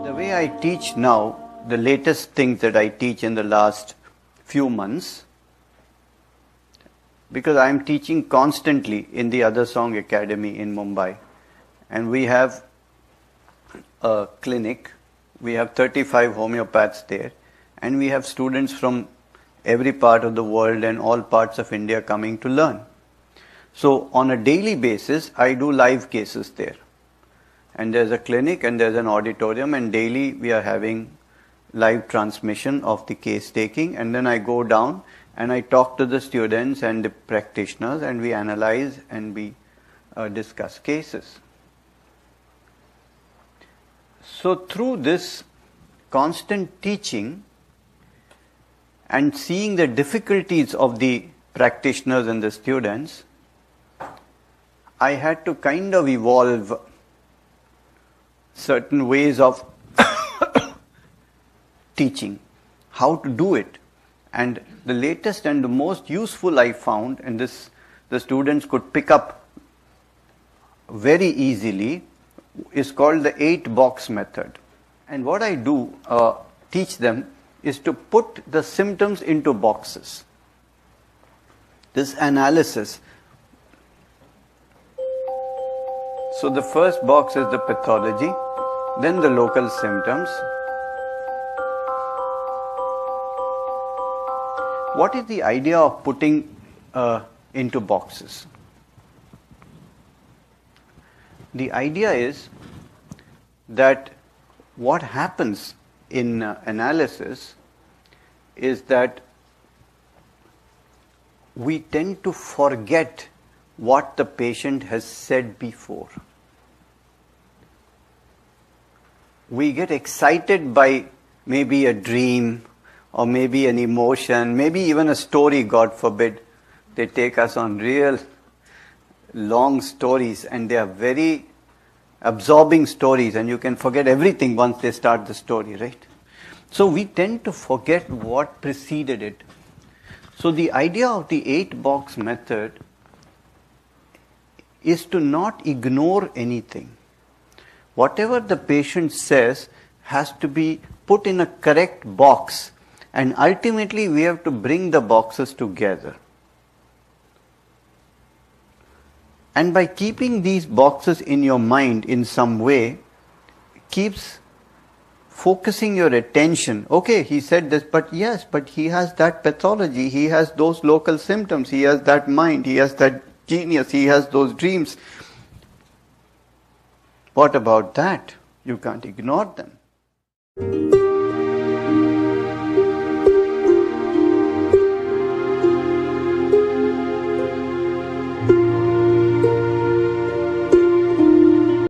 The way I teach now, the latest things that I teach in the last few months, because I am teaching constantly in the Other Song Academy in Mumbai, and we have a clinic, we have 35 homeopaths there, and we have students from every part of the world and all parts of India coming to learn. So on a daily basis, I do live cases there. And there's a clinic and there's an auditorium, and daily we are having live transmission of the case taking, and then I go down and I talk to the students and the practitioners, and we analyze and we discuss cases. So through this constant teaching and seeing the difficulties of the practitioners and the students, I had to kind of evolve certain ways of teaching, how to do it. And the latest and the most useful I found, and this the students could pick up very easily, is called the 8-box method. And what I do teach them is to put the symptoms into boxes. This analysis. So the first box is the pathology, then the local symptoms. What is the idea of putting into boxes? The idea is that what happens in analysis is that we tend to forget what the patient has said before. We get excited by maybe a dream or maybe an emotion, maybe even a story, God forbid. They take us on real long stories, and they are very absorbing stories, and you can forget everything once they start the story, right? So we tend to forget what preceded it. So the idea of the 8-box method is to not ignore anything. Whatever the patient says has to be put in a correct box, and ultimately we have to bring the boxes together. And by keeping these boxes in your mind in some way, keeps focusing your attention. Okay, he said this, but yes, but he has that pathology, he has those local symptoms, he has that mind, he has that genius, he has those dreams. What about that? You can't ignore them.